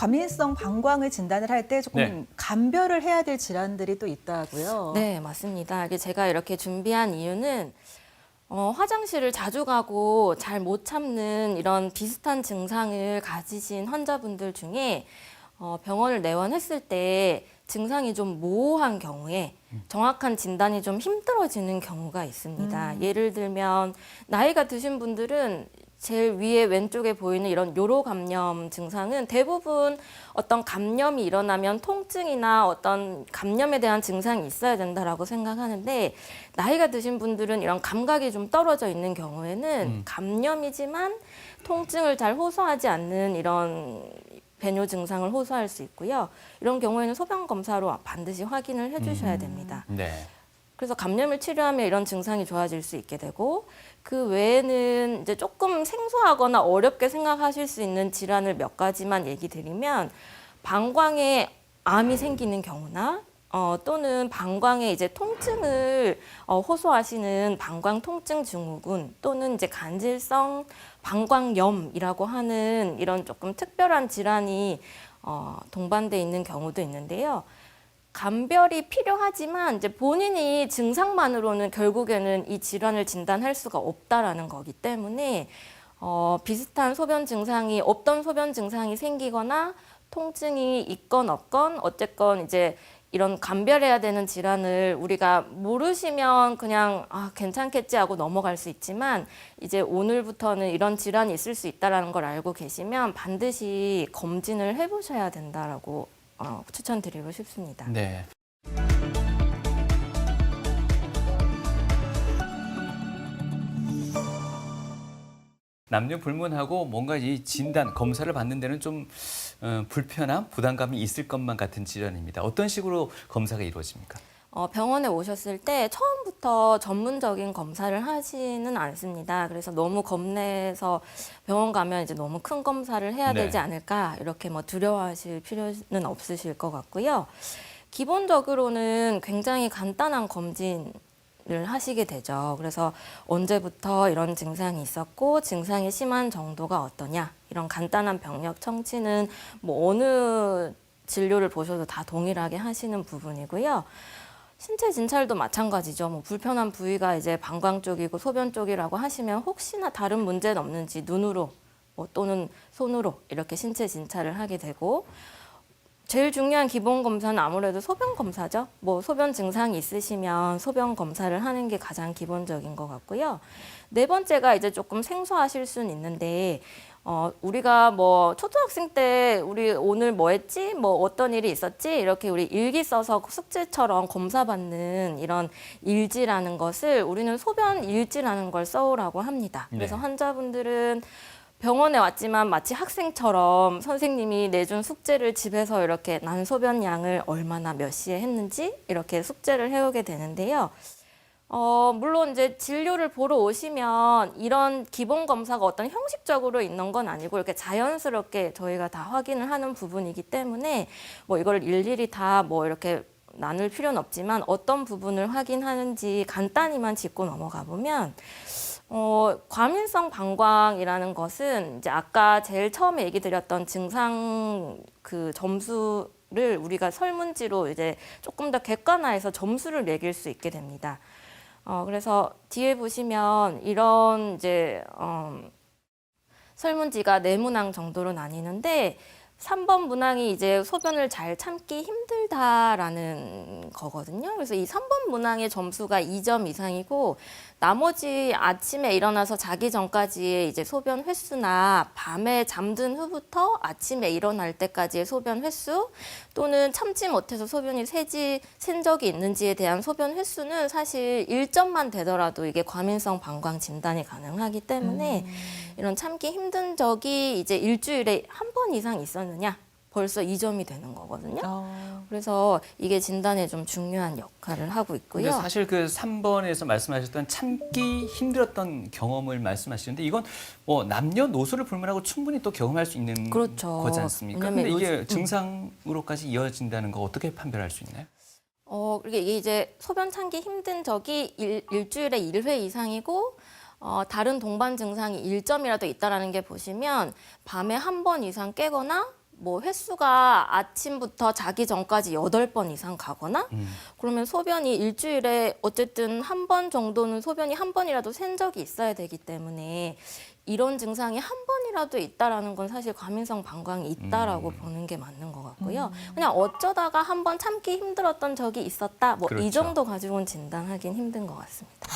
과민성 방광을 진단을 할 때 조금 네. 감별을 해야 될 질환들이 또 있다고요. 네, 맞습니다. 이게 제가 이렇게 준비한 이유는 화장실을 자주 가고 잘 못 참는 이런 비슷한 증상을 가지신 환자분들 중에 병원을 내원했을 때 증상이 좀 모호한 경우에 정확한 진단이 좀 힘들어지는 경우가 있습니다. 예를 들면 나이가 드신 분들은 제일 위에 왼쪽에 보이는 이런 요로 감염 증상은 대부분 어떤 감염이 일어나면 통증이나 어떤 감염에 대한 증상이 있어야 된다라고 생각하는데 나이가 드신 분들은 이런 감각이 좀 떨어져 있는 경우에는 감염이지만 통증을 잘 호소하지 않는 이런 배뇨 증상을 호소할 수 있고요. 이런 경우에는 소변 검사로 반드시 확인을 해주셔야 됩니다. 네. 그래서 감염을 치료하면 이런 증상이 좋아질 수 있게 되고 그 외에는 이제 조금 생소하거나 어렵게 생각하실 수 있는 질환을 몇 가지만 얘기 드리면 방광에 암이 생기는 경우나 또는 방광에 이제 통증을 호소하시는 방광 통증 증후군 또는 이제 간질성 방광염이라고 하는 이런 조금 특별한 질환이 동반돼 있는 경우도 있는데요. 감별이 필요하지만 이제 본인이 증상만으로는 결국에는 이 질환을 진단할 수가 없다라는 거기 때문에 비슷한 소변 증상이 없던 소변 증상이 생기거나 통증이 있건 없건 어쨌건 이제 이런 감별해야 되는 질환을 우리가 모르시면 그냥 괜찮겠지 하고 넘어갈 수 있지만 이제 오늘부터는 이런 질환이 있을 수 있다는 걸 알고 계시면 반드시 검진을 해보셔야 된다라고 추천드리고 싶습니다. 네. 남녀 불문하고 뭔가 이 진단, 검사를 받는 데는 좀 불편함, 부담감이 있을 것만 같은 질환입니다. 어떤 식으로 검사가 이루어집니까? 병원에 오셨을 때 처음부터 전문적인 검사를 하지는 않습니다. 그래서 너무 겁내서 병원 가면 이제 너무 큰 검사를 해야 네. 되지 않을까 이렇게 뭐 두려워하실 필요는 없으실 것 같고요. 기본적으로는 굉장히 간단한 검진을 하시게 되죠. 그래서 언제부터 이런 증상이 있었고 증상이 심한 정도가 어떠냐 이런 간단한 병력 청취는 뭐 어느 진료를 보셔도 다 동일하게 하시는 부분이고요. 신체 진찰도 마찬가지죠. 뭐 불편한 부위가 이제 방광 쪽이고 소변 쪽이라고 하시면 혹시나 다른 문제는 없는지 눈으로 또는 손으로 이렇게 신체 진찰을 하게 되고 제일 중요한 기본 검사는 아무래도 소변 검사죠. 뭐 소변 증상이 있으시면 소변 검사를 하는 게 가장 기본적인 것 같고요. 네 번째가 이제 조금 생소하실 수는 있는데 우리가 뭐 초등학생 때 우리 오늘 뭐 했지? 뭐 어떤 일이 있었지? 이렇게 우리 일기 써서 숙제처럼 검사받는 이런 일지라는 것을 우리는 소변 일지라는 걸 써오라고 합니다. 그래서 네. 환자분들은 병원에 왔지만 마치 학생처럼 선생님이 내준 숙제를 집에서 이렇게 난 소변 양을 얼마나 몇 시에 했는지 이렇게 숙제를 해오게 되는데요. 물론 이제 진료를 보러 오시면 이런 기본 검사가 어떤 형식적으로 있는 건 아니고 이렇게 자연스럽게 저희가 다 확인을 하는 부분이기 때문에 뭐 이걸 일일이 다 뭐 이렇게 나눌 필요는 없지만 어떤 부분을 확인하는지 간단히만 짚고 넘어가 보면 과민성 방광이라는 것은 이제 아까 제일 처음에 얘기 드렸던 증상 그 점수를 우리가 설문지로 이제 조금 더 객관화해서 점수를 매길 수 있게 됩니다. 그래서 뒤에 보시면 이런 이제 설문지가 네 문항 정도로 나뉘는데 3번 문항이 이제 소변을 잘 참기 힘들다라는 거거든요. 그래서 이 3번 문항의 점수가 2점 이상이고 나머지 아침에 일어나서 자기 전까지의 이제 소변 횟수나 밤에 잠든 후부터 아침에 일어날 때까지의 소변 횟수 또는 참지 못해서 소변이 샌 적이 있는지에 대한 소변 횟수는 사실 1점만 되더라도 이게 과민성 방광 진단이 가능하기 때문에 이런 참기 힘든 적이 이제 일주일에 한 번 이상 있었느냐? 벌써 2점이 되는 거거든요. 그래서 이게 진단에 좀 중요한 역할을 하고 있고요. 근데 사실 그 3번에서 말씀하셨던 참기 힘들었던 경험을 말씀하시는데 이건 뭐 남녀노소를 불문하고 충분히 또 경험할 수 있는 그렇죠. 거지 않습니까? 왜냐면 근데 이게 요즘- 증상으로까지 이어진다는 거 어떻게 판별할 수 있나요? 이게 이제 소변 참기 힘든 적이 일주일에 1회 이상이고 다른 동반 증상이 1점이라도 있다라는 게 보시면 밤에 한 번 이상 깨거나 뭐 횟수가 아침부터 자기 전까지 8번 이상 가거나 그러면 소변이 일주일에 어쨌든 한 번 정도는 소변이 한 번이라도 샌 적이 있어야 되기 때문에 이런 증상이 한 번이라도 있다라는 건 사실 과민성 방광이 있다라고 보는 게 맞는 것 같고요. 그냥 어쩌다가 한 번 참기 힘들었던 적이 있었다. 뭐 이 그렇죠. 정도 가지고는 진단하긴 힘든 것 같습니다.